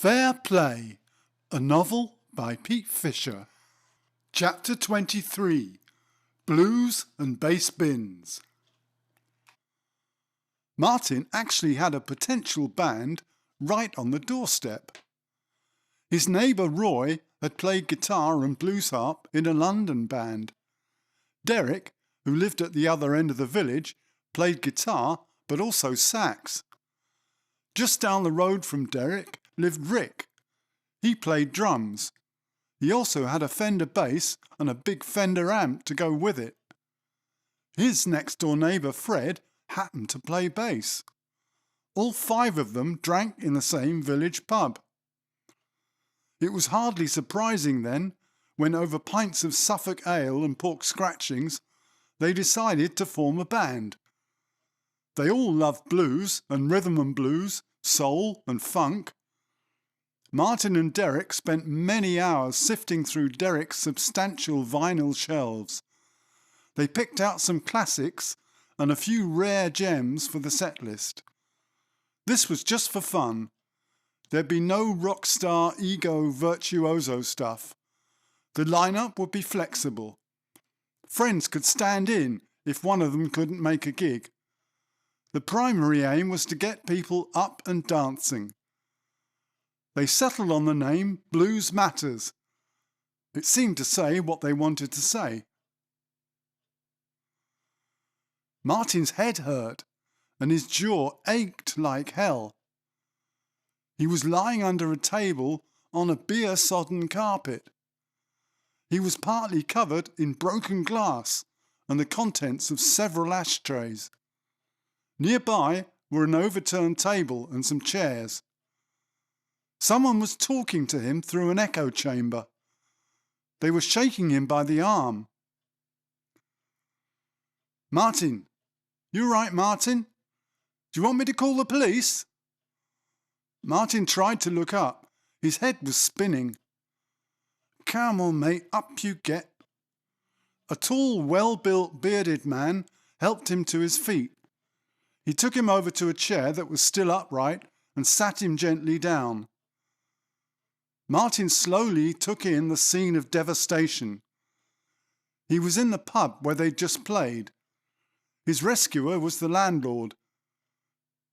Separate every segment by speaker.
Speaker 1: Fair Play, a novel by Pete Fisher. Chapter 23, Blues and Bass Bins. Martin actually had a potential band right on the doorstep. His neighbour Roy had played guitar and blues harp in a London band. Derek, who lived at the other end of the village, played guitar but also sax. Just down the road from Derek lived Rick. He played drums. He also had a Fender bass and a big Fender amp to go with it. His next-door neighbour Fred happened to play bass. All five of them drank in the same village pub. It was hardly surprising then, when over pints of Suffolk ale and pork scratchings, they decided to form a band. They all loved blues and rhythm and blues, soul and funk. Martin and Derek spent many hours sifting through Derek's substantial vinyl shelves. They picked out some classics and a few rare gems for the set list. This was just for fun. There'd be no rock star ego virtuoso stuff. The lineup would be flexible. Friends could stand in if one of them couldn't make a gig. The primary aim was to get people up and dancing. They settled on the name Blues Matters. It seemed to say what they wanted to say. Martin's head hurt and his jaw ached like hell. He was lying under a table on a beer-sodden carpet. He was partly covered in broken glass and the contents of several ashtrays. Nearby were an overturned table and some chairs. Someone was talking to him through an echo chamber. They were shaking him by the arm. "Martin, you right, Martin? Do you want me to call the police?" Martin tried to look up. His head was spinning. "Come on, mate, up you get." A tall, well-built, bearded man helped him to his feet. He took him over to a chair that was still upright and sat him gently down. Martin slowly took in the scene of devastation. He was in the pub where they'd just played. His rescuer was the landlord.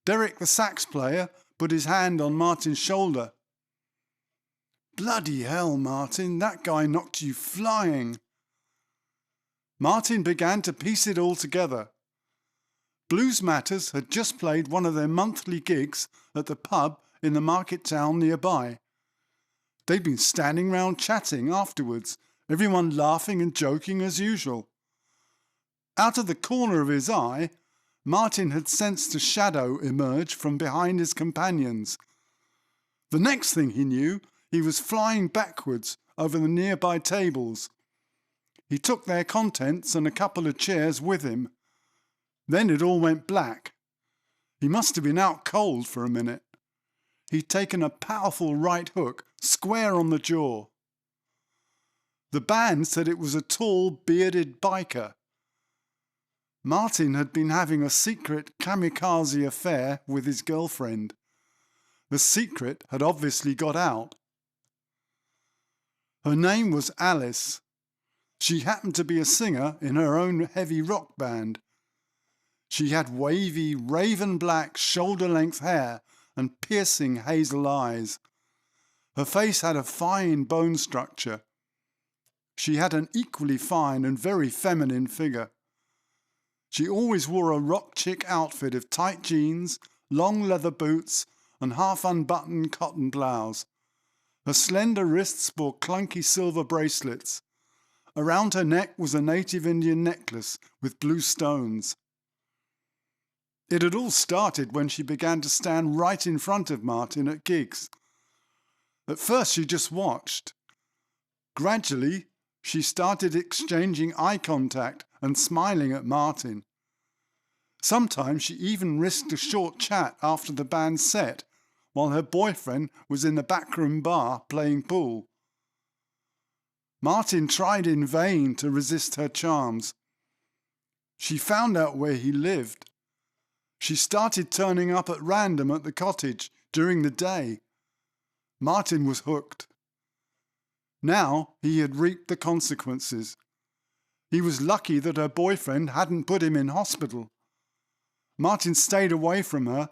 Speaker 1: Derek, the sax player, put his hand on Martin's shoulder. "Bloody hell, Martin, that guy knocked you flying." Martin began to piece it all together. Blues Matters had just played one of their monthly gigs at the pub in the market town nearby. They'd been standing round chatting afterwards, everyone laughing and joking as usual. Out of the corner of his eye, Martin had sensed a shadow emerge from behind his companions. The next thing he knew, he was flying backwards over the nearby tables. He took their contents and a couple of chairs with him. Then it all went black. He must have been out cold for a minute. He'd taken a powerful right hook, square on the jaw. The band said it was a tall, bearded biker. Martin had been having a secret kamikaze affair with his girlfriend. The secret had obviously got out. Her name was Alice. She happened to be a singer in her own heavy rock band. She had wavy, raven-black, shoulder-length hair and piercing hazel eyes. Her face had a fine bone structure. She had an equally fine and very feminine figure. She always wore a rock chick outfit of tight jeans, long leather boots and half-unbuttoned cotton blouse. Her slender wrists bore clunky silver bracelets. Around her neck was a native Indian necklace with blue stones. It had all started when she began to stand right in front of Martin at gigs. At first she just watched. Gradually, she started exchanging eye contact and smiling at Martin. Sometimes she even risked a short chat after the band's set, while her boyfriend was in the backroom bar playing pool. Martin tried in vain to resist her charms. She found out where he lived. She started turning up at random at the cottage during the day. Martin was hooked. Now he had reaped the consequences. He was lucky that her boyfriend hadn't put him in hospital. Martin stayed away from her,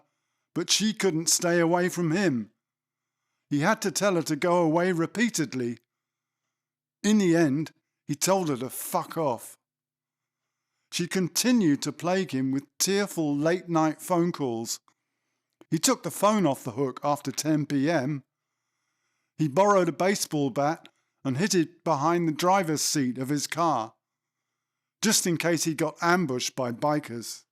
Speaker 1: but she couldn't stay away from him. He had to tell her to go away repeatedly. In the end, he told her to fuck off. She continued to plague him with tearful late-night phone calls. He took the phone off the hook after 10 p.m. He borrowed a baseball bat and hid it behind the driver's seat of his car, just in case he got ambushed by bikers.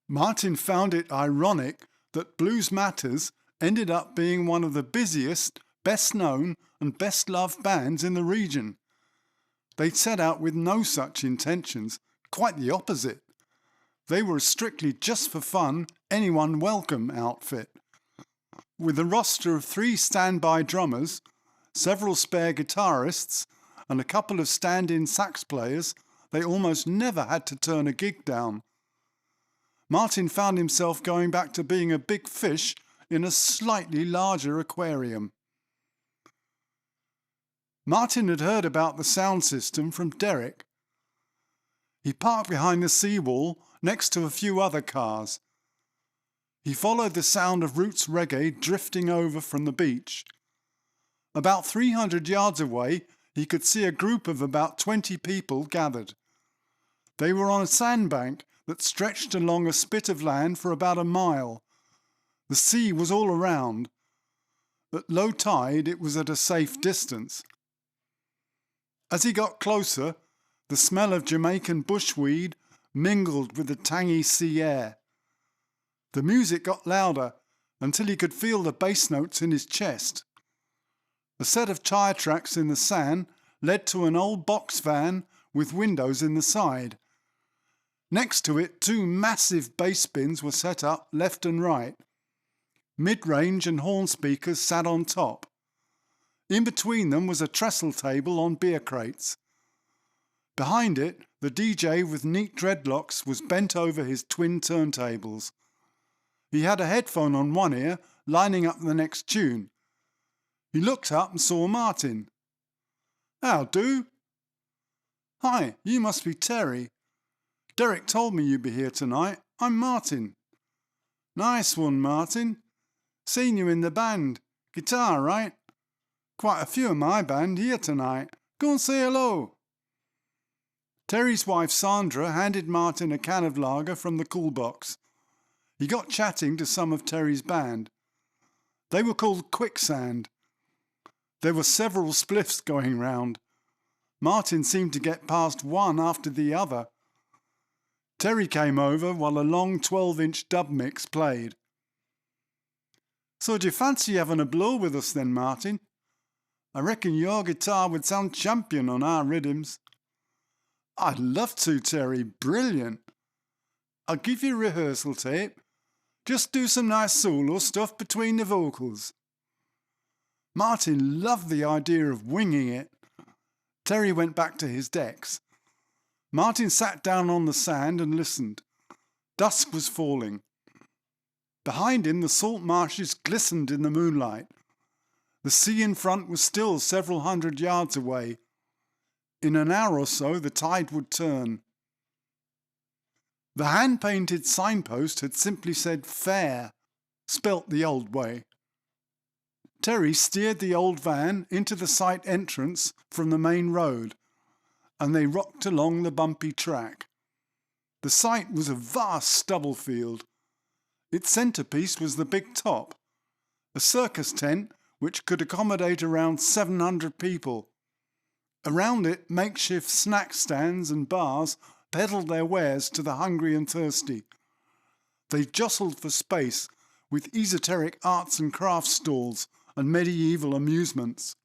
Speaker 1: Martin found it ironic that Blues Matters ended up being one of the busiest, best-known and best-loved bands in the region. They'd set out with no such intentions, quite the opposite. They were a strictly just for fun, anyone welcome outfit. With a roster of 3 standby drummers, several spare guitarists, and a couple of stand-in sax players, they almost never had to turn a gig down. Martin found himself going back to being a big fish in a slightly larger aquarium. Martin had heard about the sound system from Derek. He parked behind the seawall next to a few other cars. He followed the sound of roots reggae drifting over from the beach. About 300 yards away, he could see a group of about 20 people gathered. They were on a sandbank that stretched along a spit of land for about a mile. The sea was all around. At low tide, it was at a safe distance. As he got closer, the smell of Jamaican bushweed mingled with the tangy sea air. The music got louder until he could feel the bass notes in his chest. A set of tyre tracks in the sand led to an old box van with windows in the side. Next to it, 2 massive bass bins were set up left and right. Mid-range and horn speakers sat on top. In between them was a trestle table on beer crates. Behind it, the DJ with neat dreadlocks was bent over his twin turntables. He had a headphone on one ear, lining up the next tune. He looked up and saw Martin. "How do?" "Hi, you must be Terry. Derek told me you'd be here tonight. I'm Martin." "Nice one, Martin. Seen you in the band. Guitar, right? Quite a few of my band here tonight. Go and say hello." Terry's wife Sandra handed Martin a can of lager from the cool box. He got chatting to some of Terry's band. They were called Quicksand. There were several spliffs going round. Martin seemed to get past one after the other. Terry came over while a long 12-inch dub mix played. "So do you fancy having a blow with us then, Martin? I reckon your guitar would sound champion on our rhythms." "I'd love to, Terry. Brilliant. I'll give you a rehearsal tape. Just do some nice solo stuff between the vocals." Martin loved the idea of winging it. Terry went back to his decks. Martin sat down on the sand and listened. Dusk was falling. Behind him, the salt marshes glistened in the moonlight. The sea in front was still several hundred yards away. In an hour or so, the tide would turn. The hand-painted signpost had simply said "Fair," spelt the old way. Terry steered the old van into the site entrance from the main road, and they rocked along the bumpy track. The site was a vast stubble field. Its centrepiece was the big top, a circus tent which could accommodate around 700 people. Around it, makeshift snack stands and bars peddled their wares to the hungry and thirsty. They jostled for space with esoteric arts and crafts stalls and medieval amusements.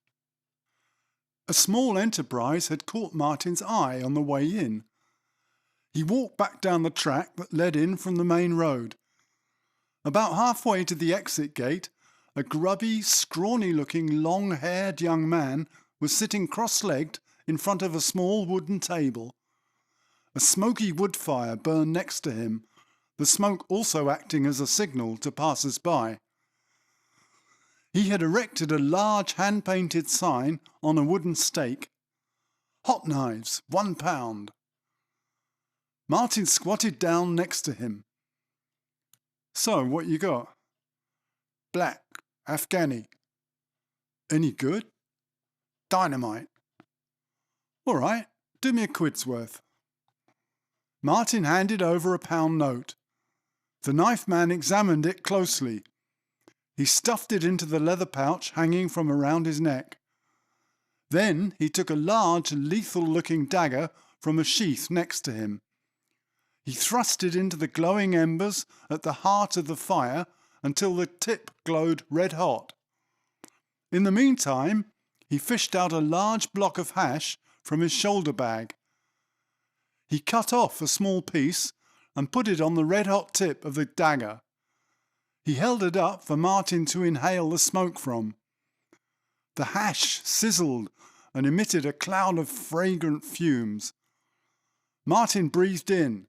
Speaker 1: A small enterprise had caught Martin's eye on the way in. He walked back down the track that led in from the main road. About halfway to the exit gate, a grubby, scrawny-looking, long-haired young man was sitting cross-legged in front of a small wooden table. A smoky wood fire burned next to him, the smoke also acting as a signal to passers-by. He had erected a large hand-painted sign on a wooden stake. "Hot knives, £1." Martin squatted down next to him. "So, what you got?" "Black, Afghani." "Any good?" "Dynamite." "All right, do me a quid's worth." Martin handed over a £1 note. The knife man examined it closely. He stuffed it into the leather pouch hanging from around his neck. Then he took a large, lethal-looking dagger from a sheath next to him. He thrust it into the glowing embers at the heart of the fire until the tip glowed red-hot. In the meantime, he fished out a large block of hash from his shoulder bag. He cut off a small piece and put it on the red-hot tip of the dagger. He held it up for Martin to inhale the smoke from. The hash sizzled and emitted a cloud of fragrant fumes. Martin breathed in.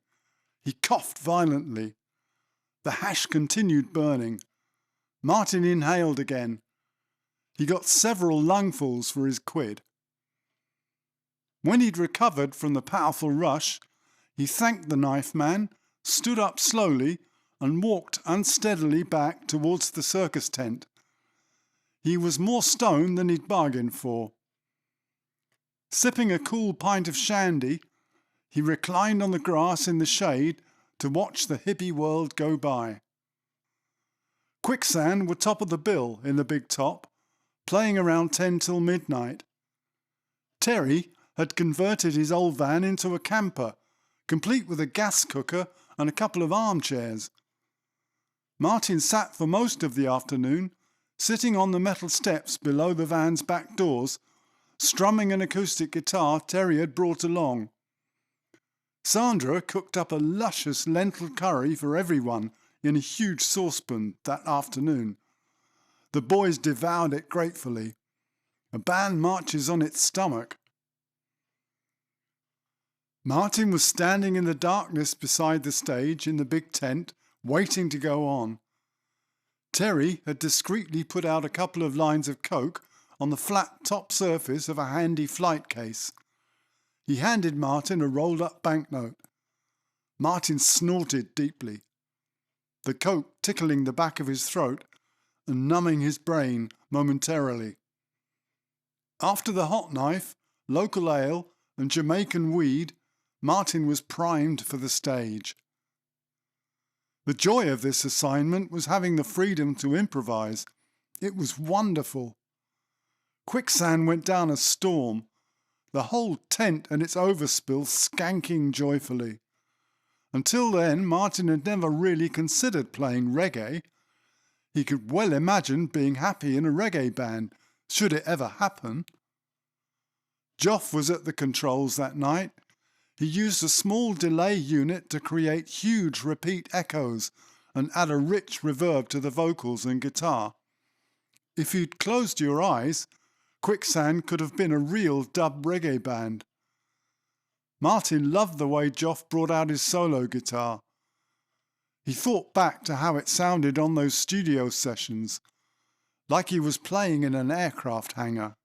Speaker 1: He coughed violently. The hash continued burning. Martin inhaled again. He got several lungfuls for his quid. When he'd recovered from the powerful rush, he thanked the knife man, stood up slowly, and walked unsteadily back towards the circus tent. He was more stoned than he'd bargained for. Sipping a cool pint of shandy, he reclined on the grass in the shade to watch the hippie world go by. Quicksand were top of the bill in the big top, playing around 10 till midnight. Terry had converted his old van into a camper, complete with a gas cooker and a couple of armchairs. Martin sat for most of the afternoon, sitting on the metal steps below the van's back doors, strumming an acoustic guitar Terry had brought along. Sandra cooked up a luscious lentil curry for everyone in a huge saucepan that afternoon. The boys devoured it gratefully. A band marches on its stomach. Martin was standing in the darkness beside the stage in the big tent, waiting to go on. Terry had discreetly put out a couple of lines of coke on the flat top surface of a handy flight case. He handed Martin a rolled-up banknote. Martin snorted deeply, the coke tickling the back of his throat and numbing his brain momentarily. After the hot knife, local ale and Jamaican weed, Martin was primed for the stage. The joy of this assignment was having the freedom to improvise. It was wonderful. Quicksand went down a storm, the whole tent and its overspill skanking joyfully. Until then, Martin had never really considered playing reggae. He could well imagine being happy in a reggae band, should it ever happen. Joff was at the controls that night. He used a small delay unit to create huge repeat echoes and add a rich reverb to the vocals and guitar. If you'd closed your eyes, Quicksand could have been a real dub reggae band. Martin loved the way Joff brought out his solo guitar. He thought back to how it sounded on those studio sessions, like he was playing in an aircraft hangar.